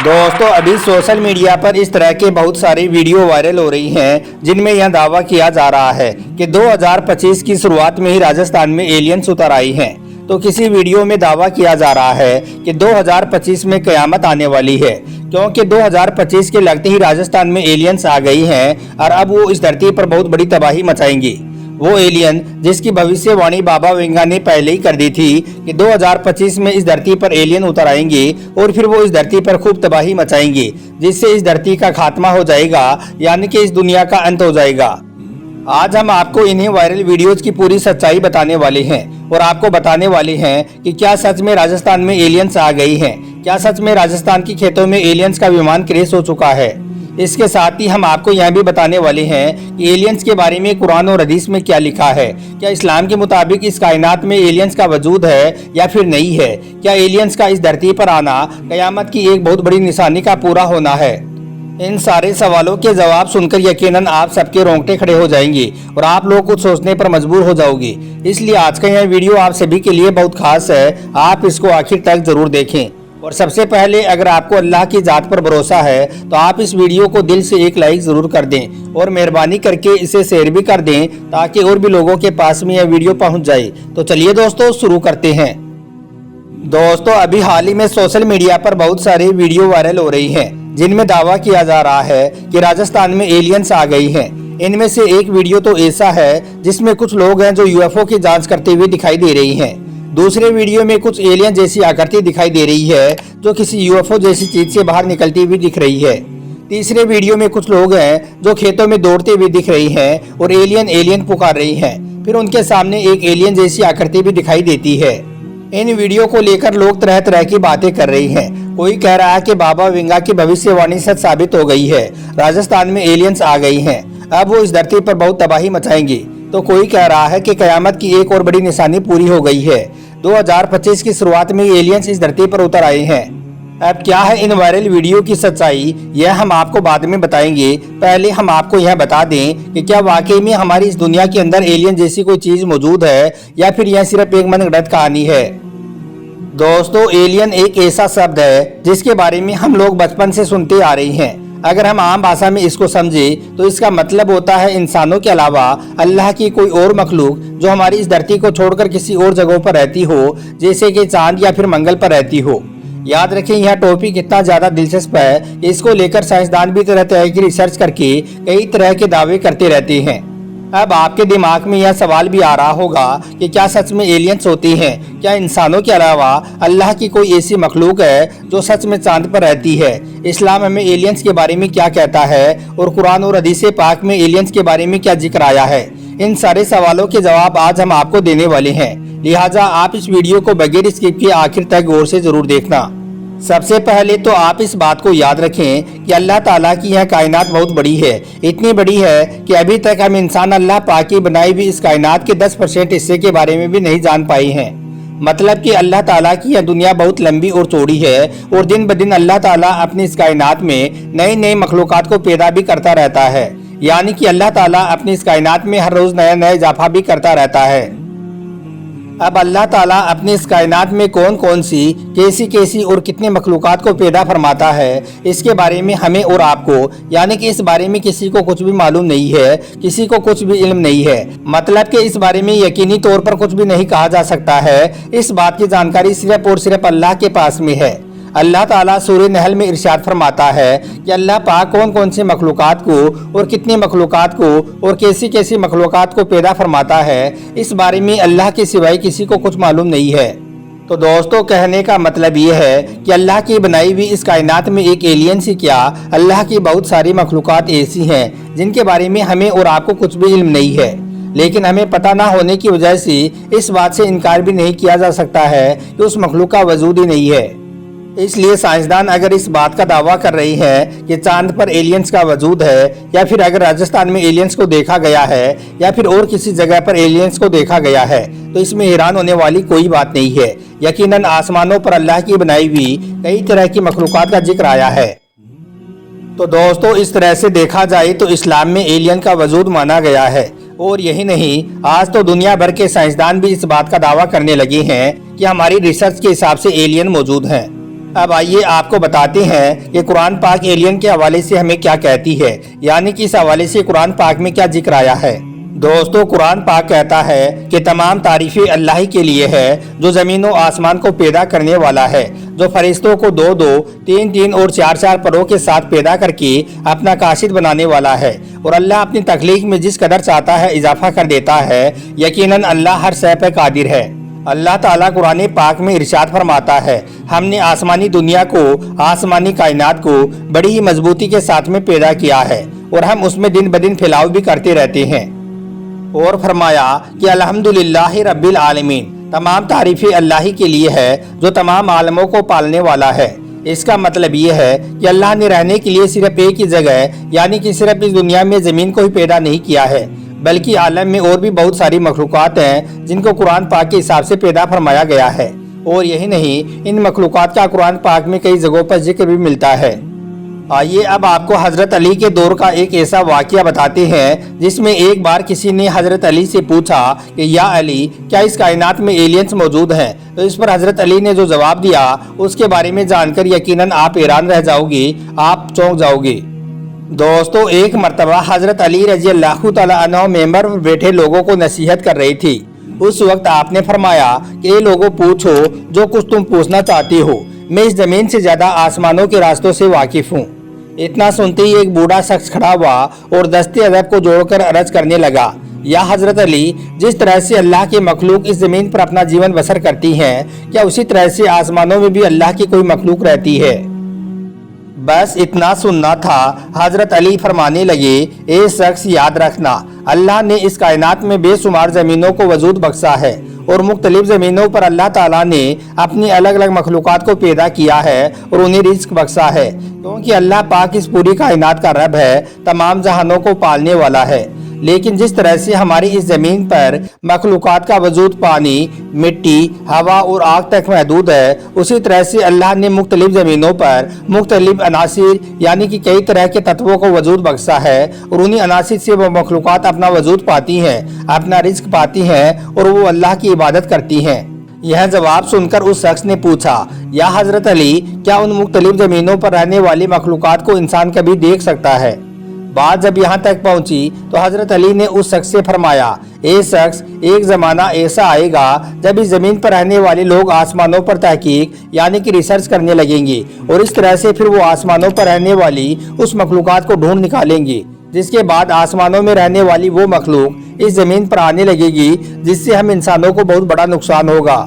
दोस्तों अभी social media पर इस तरह के बहुत सारी वीडियो वायरल हो रही हैं जिनमें यह दावा किया जा रहा है कि 2025 की शुरुआत में ही राजस्थान में एलियंस उतर आई हैं। तो किसी वीडियो में दावा किया जा रहा है कि 2025 में कयामत आने वाली है, क्योंकि 2025 के लगते ही राजस्थान में एलियंस आ गई हैं और अब वो इस धरती पर बहुत बड़ी तबाही मचाएंगी। वो एलियन जिसकी भविष्यवाणी बाबा वेंगा ने पहले ही कर दी थी कि 2025 में इस धरती पर एलियन उतर आएंगे और फिर वो इस धरती पर खूब तबाही मचाएंगे, जिससे इस धरती का खात्मा हो जाएगा, यानी कि इस दुनिया का अंत हो जाएगा। आज हम आपको इन्हीं वायरल वीडियोज की पूरी सच्चाई बताने वाले हैं और आपको बताने वाले हैं कि क्या सच में राजस्थान में एलियंस आ गई हैं, क्या सच में राजस्थान की खेतों में एलियंस का विमान क्रैश हो चुका है। इसके साथ ही हम आपको यह भी बताने वाले हैं कि एलियंस के बारे में कुरान और हदीस में क्या लिखा है। क्या इस्लाम के मुताबिक इस कायनात में एलियंस का वजूद है या फिर नहीं है। क्या एलियंस का इस धरती पर आना कयामत की एक बहुत बड़ी निशानी का पूरा होना है। इन सारे सवालों के जवाब सुनकर यकीनन आप सबके रोंगटे खड़े हो जाएंगे और आप लोग कुछ सोचने पर मजबूर हो जाओगे। इसलिए आज का यह वीडियो आप सभी के लिए बहुत खास है, आप इसको आखिर तक जरूर देखें। और सबसे पहले अगर आपको अल्लाह की जात पर भरोसा है तो आप इस वीडियो को दिल से एक लाइक जरूर कर दें और मेहरबानी करके इसे शेयर भी कर दें ताकि और भी लोगों के पास में यह वीडियो पहुंच जाए। तो चलिए दोस्तों शुरू करते हैं। दोस्तों अभी हाल ही में सोशल मीडिया पर बहुत सारी वीडियो वायरल हो रही हैं जिनमें दावा किया जा रहा है कि राजस्थान में एलियंस आ गई हैं। इनमें से एक वीडियो तो ऐसा है जिसमें कुछ लोग हैं जो यूएफओ की जांच करते हुए दिखाई दे रही हैं। दूसरे वीडियो में कुछ एलियन जैसी आकृति दिखाई दे रही है जो किसी यूएफओ जैसी चीज से बाहर निकलती हुई दिख रही है। तीसरे वीडियो में कुछ लोग हैं जो खेतों में दौड़ते हुए दिख रही हैं और एलियन एलियन पुकार रही हैं। फिर उनके सामने एक एलियन जैसी आकृति भी दिखाई देती है। इन वीडियो को लेकर लोग तरह तरह की बातें कर रही हैं। कोई कह रहा है कि बाबा वेंगा की भविष्यवाणी सच साबित हो गई है, राजस्थान में एलियंस आ गई हैं, अब वो इस धरती पर बहुत तबाही मचाएंगे। तो कोई कह रहा है कि कयामत की एक और बड़ी निशानी पूरी हो गई है, 2025 की शुरुआत में एलियंस इस धरती पर उतर आए हैं। अब क्या है इन वायरल वीडियो की सच्चाई, यह हम आपको बाद में बताएंगे। पहले हम आपको यह बता दें कि क्या वाकई में हमारी इस दुनिया के अंदर एलियन जैसी कोई चीज मौजूद है या फिर यह सिर्फ एक मनगढ़ंत कहानी है। दोस्तों एलियन एक ऐसा शब्द है जिसके बारे में हम लोग बचपन से सुनते आ रही हैं। अगर हम आम भाषा में इसको समझे तो इसका मतलब होता है इंसानों के अलावा अल्लाह की कोई और मखलूक जो हमारी इस धरती को छोड़कर किसी और जगहों पर रहती हो, जैसे कि चांद या फिर मंगल पर रहती हो। याद रखें यह टॉपिक इतना ज्यादा दिलचस्प है कि इसको लेकर साइंसदान भी तरह तरह की रिसर्च करके कई तरह के दावे करते रहते हैं। अब आपके दिमाग में यह सवाल भी आ रहा होगा कि क्या सच में एलियंस होती हैं? क्या इंसानों के अलावा अल्लाह की कोई ऐसी मखलूक है जो सच में चांद पर रहती है? इस्लाम हमें एलियंस के बारे में क्या कहता है और कुरान और हदीस पाक में एलियंस के बारे में क्या जिक्र आया है? इन सारे सवालों के जवाब आज हम आपको देने वाले हैं, लिहाजा आप इस वीडियो को बगैर स्किप किए आखिर तक गौर से जरूर देखना। सबसे पहले तो आप इस बात को याद रखें कि अल्लाह ताला की यह कायनात बहुत बड़ी है, इतनी बड़ी है कि अभी तक हम इंसान अल्लाह पाक की बनाई हुई इस कायनात के 10% हिस्से के बारे में भी नहीं जान पाए हैं। मतलब कि अल्लाह ताला की यह दुनिया बहुत लंबी और चौड़ी है और दिन ब दिन अल्लाह ताला अपनी इस कायनात में नई नई मखलूकात को पैदा भी करता रहता है, यानी कि अल्लाह ताला अपनी इस कायनात में हर रोज नया नया इजाफा भी करता रहता है। अब अल्लाह ताला अपनी इस कायनात में कौन कौन सी कैसी कैसी और कितने मखलूकात को पैदा फरमाता है, इसके बारे में हमें और आपको यानी कि इस बारे में किसी को कुछ भी मालूम नहीं है, किसी को कुछ भी इल्म नहीं है। मतलब कि इस बारे में यकीनी तौर पर कुछ भी नहीं कहा जा सकता है। इस बात की जानकारी सिर्फ और सिर्फ अल्लाह के पास में है। अल्लाह ताला सूरह नहल में इरशाद फरमाता है कि अल्लाह पाक कौन कौन सी मखलूकात को और कितनी मखलूकात को और कैसी कैसी मखलूकात को पैदा फरमाता है, इस बारे में अल्लाह के सिवाय किसी को कुछ मालूम नहीं है। तो दोस्तों कहने का मतलब ये है कि अल्लाह की बनाई हुई इस कायनात में एक एलियन से क्या अल्लाह की बहुत सारी मखलूकात ऐसी हैं जिनके बारे में हमें और आपको कुछ भी इल्म नहीं है। लेकिन हमें पता ना होने की वजह से इस बात से इनकार भी नहीं किया जा सकता है कि उस मखलूक का वजूद ही नहीं है। इसलिए साइंसदान अगर इस बात का दावा कर रही हैं कि चांद पर एलियंस का वजूद है, या फिर अगर राजस्थान में एलियंस को देखा गया है या फिर और किसी जगह पर एलियंस को देखा गया है, तो इसमें हैरान होने वाली कोई बात नहीं है। यकीनन आसमानों पर अल्लाह की बनाई हुई कई तरह की मखलूकात का जिक्र आया है। तो दोस्तों इस तरह से देखा जाए तो इस्लाम में एलियन का वजूद माना गया है। और यही नहीं, आज तो दुनिया भर के साइंसदान भी इस बात का दावा करने लगे हैं कि हमारी रिसर्च के हिसाब से एलियन मौजूद हैं। اب آئیے آپ کو بتاتے ہیں کہ قرآن پاک ایلین کے حوالے سے ہمیں کیا کہتی ہے، یعنی کہ اس حوالے سے قرآن پاک میں کیا ذکر آیا ہے۔ دوستو، قرآن پاک کہتا ہے کہ تمام تعریفیں اللہ ہی کے لیے ہے، جو زمین و آسمان کو پیدا کرنے والا ہے، جو فرشتوں کو 2 3 اور 4 پروں کے ساتھ پیدا کر کے اپنا قاصد بنانے والا ہے، اور اللہ اپنی تخلیق میں جس قدر چاہتا ہے اضافہ کر دیتا ہے۔ یقیناً اللہ ہر شے پر قادر ہے۔ اللہ تعالیٰ قرآن پاک میں ارشاد فرماتا ہے، ہم نے آسمانی دنیا کو، آسمانی کائنات کو بڑی ہی مضبوطی کے ساتھ میں پیدا کیا ہے، اور ہم اس میں دن بدن پھیلاؤ بھی کرتے رہتے ہیں۔ اور فرمایا کہ الحمدللہ رب العالمین، تمام تعریفیں اللہ ہی کے لیے ہے، جو تمام عالموں کو پالنے والا ہے۔ اس کا مطلب یہ ہے کہ اللہ نے رہنے کے لیے صرف ایک ہی جگہ، یعنی کہ صرف اس دنیا میں زمین کو ہی پیدا نہیں کیا ہے، بلکہ عالم میں اور بھی بہت ساری مخلوقات ہیں جن کو قرآن پاک کے حساب سے پیدا فرمایا گیا ہے۔ اور یہی نہیں، ان مخلوقات کا قرآن پاک میں کئی جگہوں پر ذکر بھی ملتا ہے۔ آئیے اب آپ کو حضرت علی کے دور کا ایک ایسا واقعہ بتاتے ہیں جس میں ایک بار کسی نے حضرت علی سے پوچھا کہ یا علی، کیا اس کائنات میں ایلینز موجود ہیں؟ تو اس پر حضرت علی نے جو جواب دیا اس کے بارے میں جان کر یقیناً آپ حیران رہ جاؤ گے، آپ چونک جاؤ گے۔ دوستو، ایک مرتبہ حضرت علی رضی اللہ تعالیٰ عنہ ممبر پر بیٹھے لوگوں کو نصیحت کر رہی تھی۔ اس وقت آپ نے فرمایا کہ اے لوگوں، پوچھو جو کچھ تم پوچھنا چاہتے ہو، میں اس زمین سے زیادہ آسمانوں کے راستوں سے واقف ہوں۔ اتنا سنتے ہی ایک بوڑھا شخص کھڑا ہوا اور دستے ادب کو جوڑ کر عرض کرنے لگا، یا حضرت علی، جس طرح سے اللہ کے مخلوق اس زمین پر اپنا جیون بسر کرتی ہیں، کیا اسی طرح سے آسمانوں میں بھی اللہ کی کوئی مخلوق رہتی ہے؟ بس اتنا سننا تھا۔ حضرت علی فرمانے لگے، اے شخص، یاد رکھنا، اللہ نے اس کائنات میں بے شمار زمینوں کو وجود بخشا ہے، اور مختلف زمینوں پر اللہ تعالیٰ نے اپنی الگ الگ مخلوقات کو پیدا کیا ہے اور انہیں رزق بخشا ہے، کیونکہ اللہ پاک اس پوری کائنات کا رب ہے، تمام جہانوں کو پالنے والا ہے۔ لیکن جس طرح سے ہماری اس زمین پر مخلوقات کا وجود پانی، مٹی، ہوا اور آگ تک محدود ہے، اسی طرح سے اللہ نے مختلف زمینوں پر مختلف عناصر، یعنی کہ کئی طرح کے تتووں کو وجود بخشا ہے، اور انہی عناصر سے وہ مخلوقات اپنا وجود پاتی ہیں، اپنا رزق پاتی ہیں، اور وہ اللہ کی عبادت کرتی ہیں۔ یہ جواب سن کر اس شخص نے پوچھا، یا حضرت علی، کیا ان مختلف زمینوں پر رہنے والی مخلوقات کو انسان کبھی دیکھ سکتا ہے؟ بات جب یہاں تک پہنچی تو حضرت علی نے اس شخص سے فرمایا، اے شخص، ایک زمانہ ایسا آئے گا جب اس زمین پر رہنے والے لوگ آسمانوں پر تحقیق، یعنی کہ ریسرچ کرنے لگیں گے، اور اس طرح سے پھر وہ آسمانوں پر رہنے والی اس مخلوقات کو ڈھونڈ نکالیں گے، جس کے بعد آسمانوں میں رہنے والی وہ مخلوق اس زمین پر آنے لگے گی، جس سے ہم انسانوں کو بہت بڑا نقصان ہوگا۔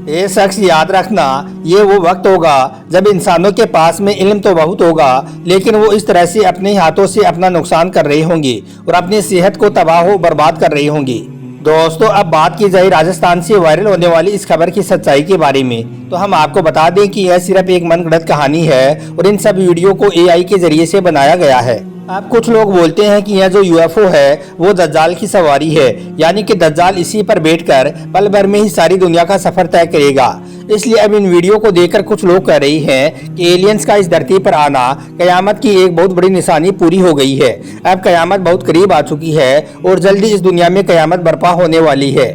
اے شخص، یاد رکھنا، یہ وہ وقت ہوگا جب انسانوں کے پاس میں علم تو بہت ہوگا، لیکن وہ اس طرح سے اپنے ہاتھوں سے اپنا نقصان کر رہے ہوں گے اور اپنی صحت کو تباہ و برباد کر رہے ہوں گے۔ دوستو، اب بات کی جائے راجستھان سے وائرل ہونے والی اس خبر کی سچائی کے بارے میں، تو ہم آپ کو بتا دیں کہ یہ صرف ایک من گھڑت کہانی ہے، اور ان سب ویڈیو کو AI کے ذریعے سے بنایا گیا ہے۔ اب کچھ لوگ بولتے ہیں کہ یہ جو UFO ہے وہ دجال کی سواری ہے، یعنی کہ دجال اسی پر بیٹھ کر پل بھر میں ہی ساری دنیا کا سفر طے کرے گا۔ اس لیے اب ان ویڈیو کو دیکھ کر کچھ لوگ کہہ رہی ہیں کہ ایلینز کا اس دھرتی پر آنا قیامت کی ایک بہت بڑی نشانی پوری ہو گئی ہے۔ اب قیامت بہت قریب آ چکی ہے، اور جلدی اس دنیا میں قیامت برپا ہونے والی ہے۔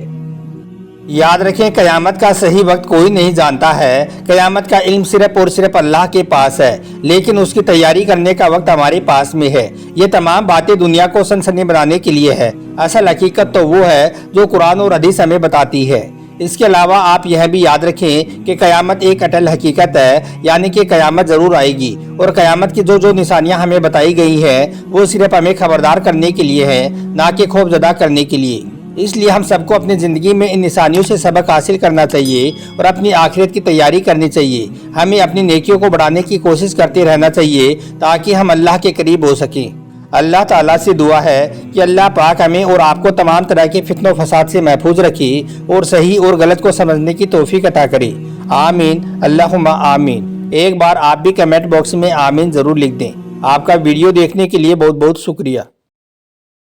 یاد رکھیں، قیامت کا صحیح وقت کوئی نہیں جانتا ہے، قیامت کا علم صرف اور صرف اللہ کے پاس ہے، لیکن اس کی تیاری کرنے کا وقت ہمارے پاس میں ہے۔ یہ تمام باتیں دنیا کو سنسنی بنانے کے لیے ہے، اصل حقیقت تو وہ ہے جو قرآن اور حدیث ہمیں بتاتی ہے۔ اس کے علاوہ آپ یہ بھی یاد رکھیں کہ قیامت ایک اٹل حقیقت ہے، یعنی کہ قیامت ضرور آئے گی، اور قیامت کی جو نشانیاں ہمیں بتائی گئی ہیں وہ صرف ہمیں خبردار کرنے کے لیے ہیں، نہ کہ خوف زدہ کرنے کے لیے۔ اس لیے ہم سب کو اپنی زندگی میں ان نشانیوں سے سبق حاصل کرنا چاہیے اور اپنی آخرت کی تیاری کرنی چاہیے۔ ہمیں اپنی نیکیوں کو بڑھانے کی کوشش کرتے رہنا چاہیے تاکہ ہم اللہ کے قریب ہو سکیں۔ اللہ تعالیٰ سے دعا ہے کہ اللہ پاک ہمیں اور آپ کو تمام طرح کے فتن و فساد سے محفوظ رکھے اور صحیح اور غلط کو سمجھنے کی توفیق عطا کرے۔ آمین، اللہم آمین۔ ایک بار آپ بھی کمنٹ باکس میں آمین ضرور لکھ دیں۔ آپ کا ویڈیو دیکھنے کے لیے بہت بہت شکریہ۔